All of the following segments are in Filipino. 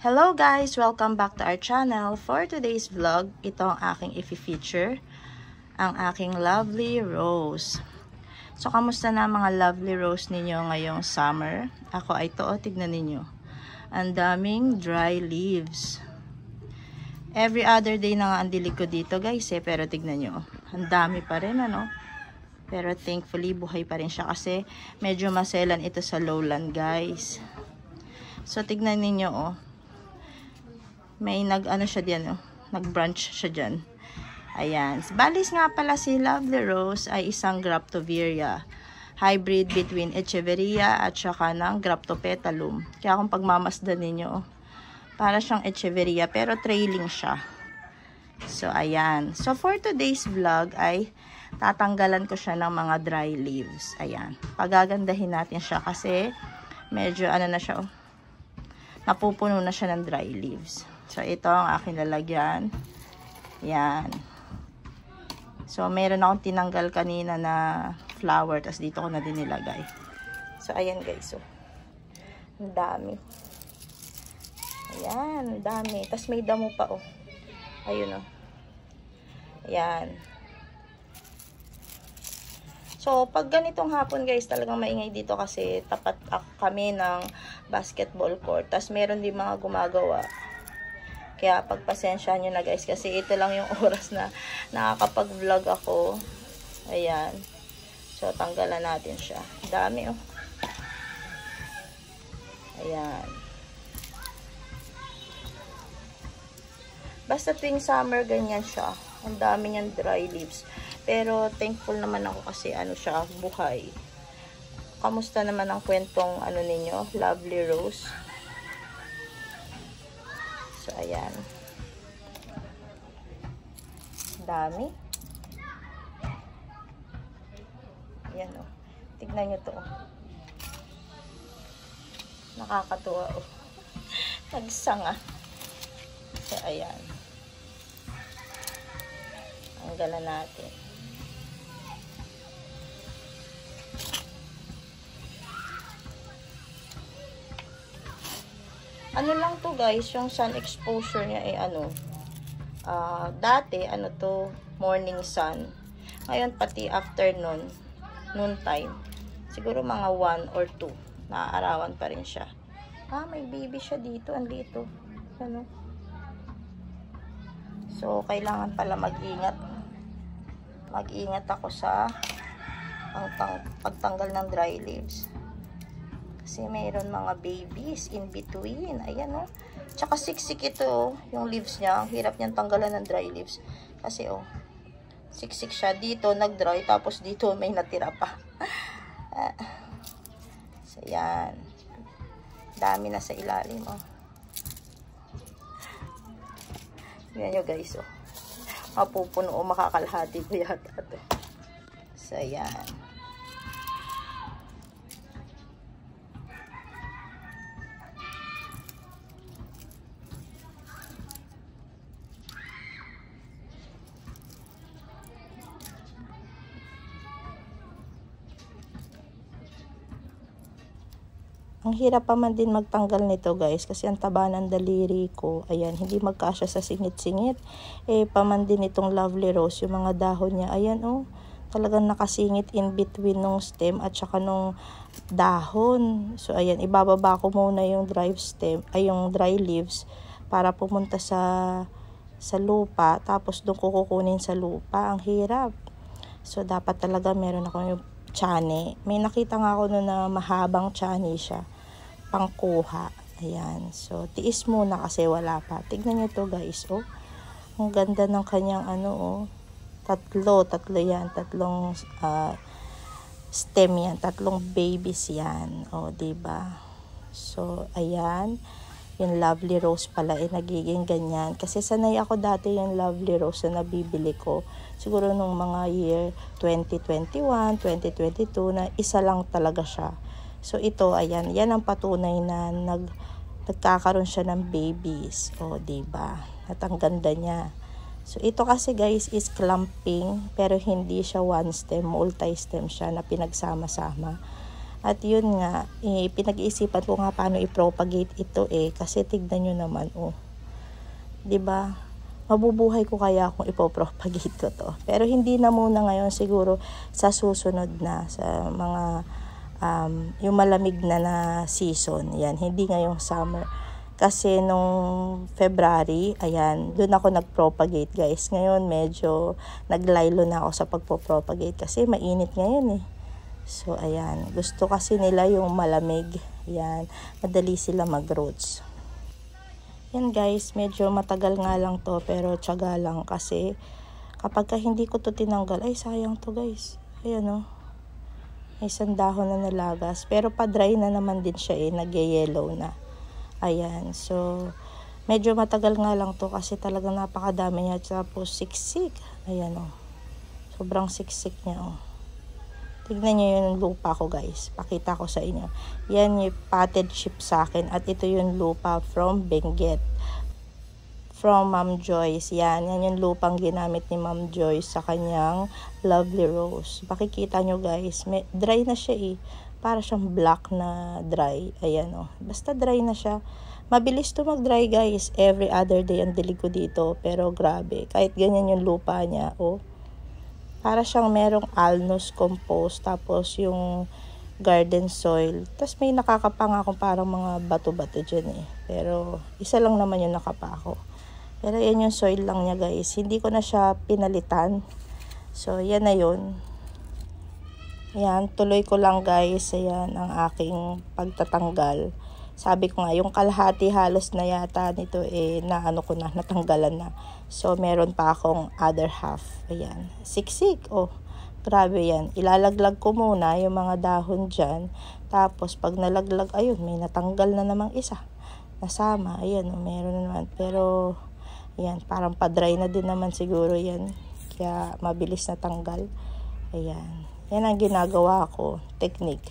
Hello guys! Welcome back to our channel. For today's vlog, ito ang aking i-feature, ang aking lovely rose. So, kamusta na mga lovely rose ninyo ngayong summer? Ako ay to, tignan ninyo. Ang daming dry leaves. Every other day na nga ang dilig ko dito guys pero tignan nyo. Ang dami pa rin ano. Pero thankfully, buhay pa rin siya kasi medyo maselan ito sa lowland guys. So, tignan ninyo oh. May nag-ano siya diyan, oh. Nag-branch siya diyan. Ayan. Balis nga pala si Lovely Rose ay isang Graptoveria. Hybrid between Echeveria at saka ng Graptopetalum. Kaya kung pagmamasdan ninyo, oh, para siyang Echeveria pero trailing siya. So, ayan. So, for today's vlog ay tatanggalan ko siya ng mga dry leaves. Ayan. Pagagandahin natin siya kasi medyo ano na siya, oh. Napupuno na siya ng dry leaves. So, ito ang aking lalagyan. Yan. So, meron akong tinanggal kanina na flower. Tapos, dito ko na din nilagay. So, ayan guys. So, ang dami. Ayan, ang dami. Tapos, may damo pa, oh. Ayun, oh. Ayan. So, pag ganitong hapon guys, talagang maingay dito kasi tapat kami ng basketball court. Tapos, meron din mga gumagawa. Kaya pagpasensya nyo na guys kasi ito lang yung oras na nakakapag-vlog ako. Ayan. So, tanggalan natin siya. Dami oh. Ayan. Basta tuwing summer, ganyan siya. Ang dami niyang dry leaves. Pero thankful naman ako kasi ano siya, buhay. Kamusta naman ang kwentong ano ninyo? Lovely Rose. So, ayan. Dami. Ayan, oh. Tignan nyo to, oh. Nakakatuwa, oh. Nagsanga. So, ayan. Tanggalan natin. Ano lang to guys, yung sun exposure niya ay ano, dati ano to, morning sun. Ngayon pati afternoon, noon time. Siguro mga 1 or 2, naaarawan pa rin siya. May baby siya dito, ang lito. Ano? So, kailangan pala mag-ingat. Mag-ingat ako sa pagtanggal ng dry leaves. Kasi mayroon mga babies in between. Ayan, oh. Tsaka siksik ito, oh. Yung leaves niya. Ang hirap niyang tanggalan ng dry leaves. Kasi, oh. Siksik siya. Dito, nag-dry. Tapos, dito, may natira pa. So, yan. Dami na sa ilalim, oh. Yan nyo, guys, oh. Mapupuno o makakalahati ko yata ito. So, yan. Ang hirap pa man din magtanggal nito guys kasi ang taba ng daliri ko. Ayan, hindi magkasya sa singit-singit. Paman din itong Lovely Rose, yung mga dahon niya. Ayan oh, talagang nakasingit in between nung stem at saka nung dahon. So ayan, ibababa ko muna yung yung dry leaves para pumunta sa lupa. Tapos doon ko kukunin sa lupa. Ang hirap. So dapat talaga meron ako yung tsane. May nakita nga ako na mahabang tsane siya. Pangkuha. Ayan. So, tiis muna kasi wala pa. Tignan nyo to guys, oh. Ang ganda ng kanyang ano, oh. Tatlo yan. Tatlong stem yan. Tatlong babies yan. Oh, diba? So, ayan. Yung Lovely Rose pala, nagiging ganyan. Kasi sanay ako dati yung Lovely Rose na nabibili ko. Siguro nung mga year 2021, 2022 na isa lang talaga siya. So, ito, ayan. Yan ang patunay na nagkakaroon siya ng babies. O, diba? At ang ganda niya. So, ito kasi guys is clumping. Pero hindi siya one stem. Multi-stem siya na pinagsama-sama. At yun nga, pinag-iisipan ko nga paano i-propagate ito kasi tignan nyo naman, 'di ba? Mabubuhay ko kaya kung ipopropagate ko to. Pero hindi na muna ngayon, siguro sa susunod na, sa mga yung malamig na season. Yan, hindi ngayong summer. Kasi nung February, ayan, doon ako nag-propagate guys. Ngayon medyo naglaylo na ako sa pagpo-propagate kasi mainit ngayon So ayan, gusto kasi nila yung malamig. Ayan, madali sila mag-roots. Yan guys, medyo matagal nga lang to pero tiyaga lang kasi kapag hindi ko to tinanggal, ay sayang to guys. Ayan may isang dahon na nalagas pero pa-dry na naman din siya nag-yellow na. Ayan, so medyo matagal nga lang to kasi talagang napakadami niya, tapos siksik. Ayan sobrang siksik niya Tignan niyo yung lupa ko guys. Pakita ko sa inyo. Yan yung potted chip sa akin. At ito yung lupa from Benguet. From Ma'am Joyce. Yan yung lupang ginamit ni Ma'am Joyce sa kanyang Lovely Rose. Makikita nyo guys. Dry na siya Para siyang black na dry. Ayan Basta dry na siya. Mabilis to mag-dry guys. Every other day ang dilig ko dito. Pero grabe. Kahit ganyan yung lupa niya. Para siyang merong alnus compost, tapos yung garden soil. Tapos may nakakapa nga akong parang mga bato-bato dyan Pero isa lang naman yung nakapa ko. Pero yan yung soil lang niya guys. Hindi ko na siya pinalitan. So yan na yun. Ayan, tuloy ko lang guys. Ayan ang aking pagtatanggal. Sabi ko nga, yung kalahati halos na yata nito natanggalan na. So, meron pa akong other half. Ayan, siksik. Grabe yan. Ilalaglag ko muna yung mga dahon dyan. Tapos, pag nalaglag, ayun, may natanggal na namang isa. Nasama, ayan, meron na naman. Pero, ayan, parang pa-dry na din naman siguro yan. Kaya, mabilis na tanggal. Ayan. Yan ang ginagawa ko. Technique.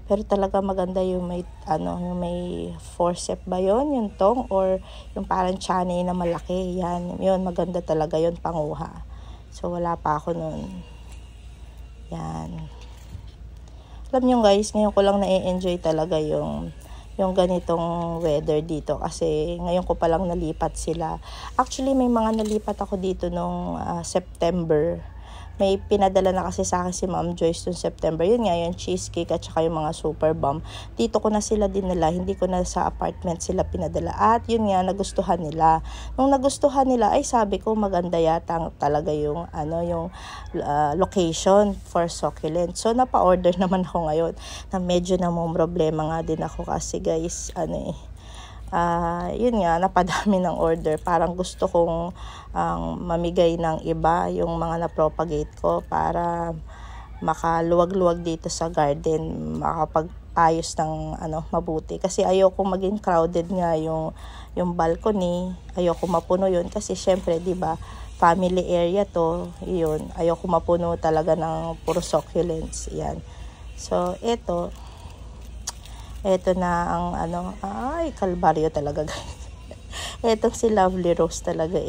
Pero talaga maganda yung may yung may forceps ba yon, yung tong or yung parang chane na malaki. Yan, yun maganda talaga yon panguha. So wala pa ako noon. Yan. Alam nyo guys, ngayon ko lang na-enjoy talaga yung ganitong weather dito kasi ngayon ko pa lang nalipat sila. Actually may mga nalipat ako dito nung September. May pinadala na kasi sa akin si Ma'am Joyce noong September. Yun nga, yung cheesecake at saka yung mga super bomb. Dito ko na sila dinala. Hindi ko na sa apartment sila pinadala. At yun nga, nagustuhan nila. Nung nagustuhan nila, ay sabi ko maganda yata talaga yung, yung location for succulent. So, napa-order naman ako ngayon. Na medyo namang problema nga din ako kasi guys, yun nga, napadami ng order. Parang gusto kong mamigay ng iba yung mga na-propagate ko para makaluwag-luwag dito sa garden, makapag-ayos ng mabuti. Kasi ayoko maging crowded nga yung balcony. Ayoko mapuno yun kasi syempre, 'di ba, family area to. Yun, ayoko mapuno talaga ng puro succulents. Yan. So, Ito na ang ay kalbaryo talaga guys. Etong si Lovely Rose talaga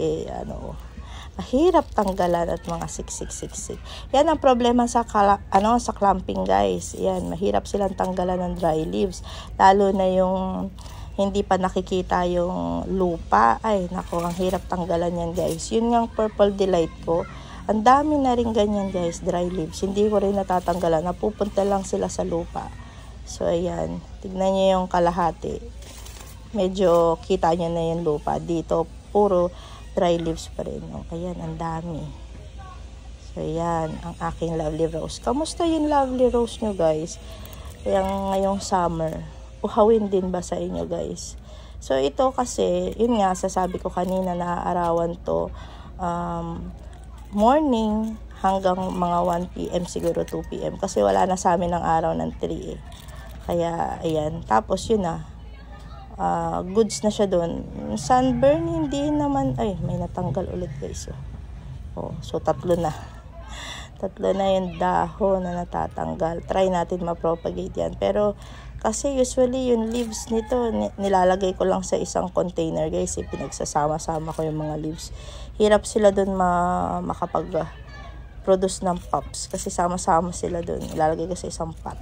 mahirap tanggalan at mga siksik. Yan ang problema sa sa clamping guys. Yan, mahirap silang tanggalan ng dry leaves. Lalo na yung hindi pa nakikita yung lupa. Ay, nako, ang hirap tanggalan yan guys. Yun nga Purple Delight ko. Ang dami na rin ganyan guys, dry leaves. Hindi ko rin natatanggalan. Napupunta lang sila sa lupa. So, ayan. Tignan niyo yung kalahati. Medyo kita niyo na yung lupa. Dito, puro dry leaves pa rin. Ayan, ang dami. So, ayan. Ang aking Lovely Rose. Kamusta yung Lovely Rose nyo, guys? Ngayong summer. Uhawin din ba sa inyo, guys? So, ito kasi, yun nga, sasabi ko kanina, naaarawan to morning hanggang mga 1 p.m. siguro 2 p.m. Kasi wala na sa amin ng araw ng 3 Kaya, ayan. Tapos, yun na. Goods na siya doon. Sunburn, hindi naman. Ay, may natanggal ulit guys. So, 3 na. 3 na yung dahon na natatanggal. Try natin ma-propagate yan. Pero, kasi usually yung leaves nito, nilalagay ko lang sa isang container guys. Pinagsasama-sama ko yung mga leaves. Hirap sila doon makapag-produce ng pops. Kasi sama-sama sila doon. Nilalagay ko sa isang pot.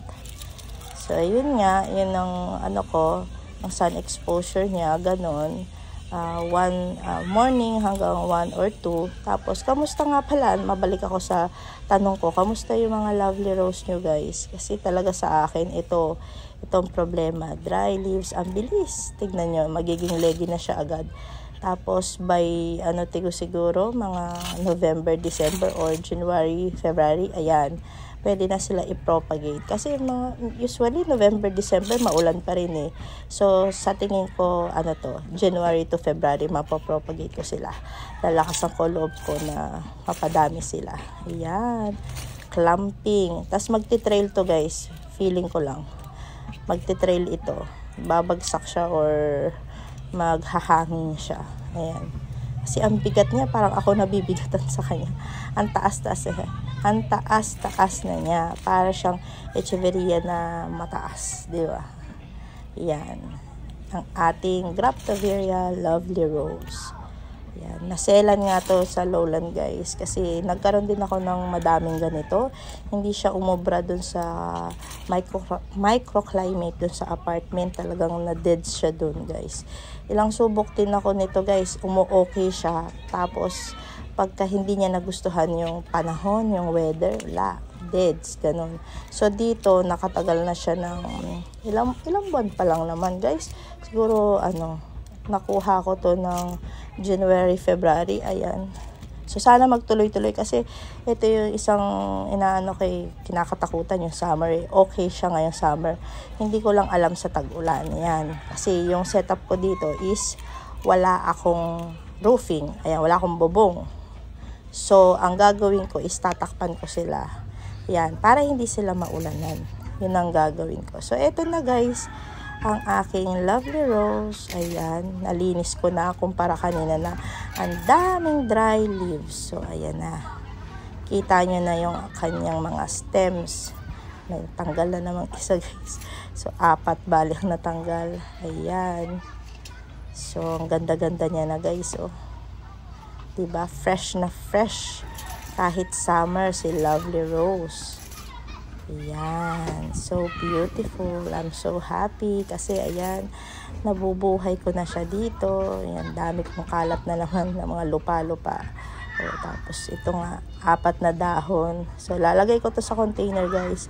So, So, ayun nga, yun ang ano ko, ang sun exposure niya, ganun. Morning hanggang 1 or 2. Tapos, kamusta nga pala? Mabalik ako sa tanong ko, kamusta yung mga lovely rose nyo guys? Kasi talaga sa akin, itong problema. Dry leaves, ang bilis. Tignan nyo, magiging leggy na siya agad. Tapos, by, siguro, mga November, December, or January, February, ayan, pwede na sila i-propagate. Kasi usually November, December, maulan pa rin eh. So, sa tingin ko, January to February, mapopropagate ko sila. Lalakasan ko loob ko na mapadami sila. Ayan. Clumping. Tapos magti-trail to guys. Feeling ko lang. Magti-trail ito. Babagsak siya or maghahangin siya. Ayan. Kasi ang bigat niya, parang ako nabibigatan sa kanya. Ang taas-taas eh. Ang taas-taas na niya. Para siyang echeveria na mataas. Di ba? Yan. Ang ating Graptoveria Lovely Rose. Yan. Naselan nga to sa lowland guys. Kasi nagkaroon din ako ng madaming ganito. Hindi siya umubra dun sa microclimate dun sa apartment. Talagang na-dead siya dun guys. Ilang subok din ako nito guys. Umu-okay siya. Tapos pagka hindi niya nagustuhan yung panahon, yung weather, deads, ganun. So, dito, nakatagal na siya ng ilang buwan pa lang naman, guys. Siguro, nakuha ko to ng January, February, ayan. So, sana magtuloy-tuloy kasi ito yung isang kinakatakutan yung summer. Okay siya ngayong summer. Hindi ko lang alam sa tag-ulan, ayan. Kasi yung setup ko dito is wala akong roofing, ayan, wala akong bubong. So, ang gagawin ko is tatakpan ko sila. Yan, para hindi sila maulanan. Yun ang gagawin ko. So, eto na guys, ang aking lovely rose. Ayan, nalinis ko na kumpara kanina na ang daming dry leaves. So, ayan na. Kita nyo na yung kanyang mga stems. Tanggal na namang isa guys. So, 4 balik na tanggal. Ayan. So, ang ganda-ganda niya na guys. Oh. Diba? Fresh na fresh. Kahit summer, si Lovely Rose. Ayan. So beautiful. I'm so happy. Kasi ayan, nabubuhay ko na siya dito. Ayan, dami kong kalat na naman ng mga lupa-lupa. Tapos ito nga, 4 na dahon. So lalagay ko to sa container guys.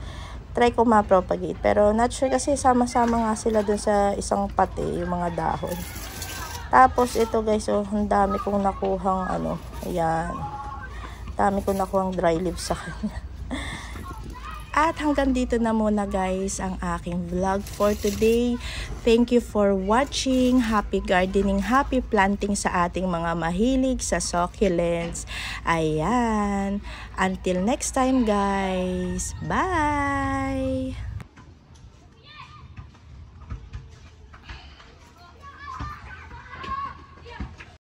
Try ko ma-propagate. Pero not sure kasi sama-sama nga sila dun sa isang pati, yung mga dahon. Tapos, ito guys, ang dami kong nakuhang, ayan. Dami kong nakuhang dry leaves sa kanya. At hanggang dito na muna guys, ang aking vlog for today. Thank you for watching. Happy gardening, happy planting sa ating mga mahilig sa succulents. Ayan. Until next time guys. Bye!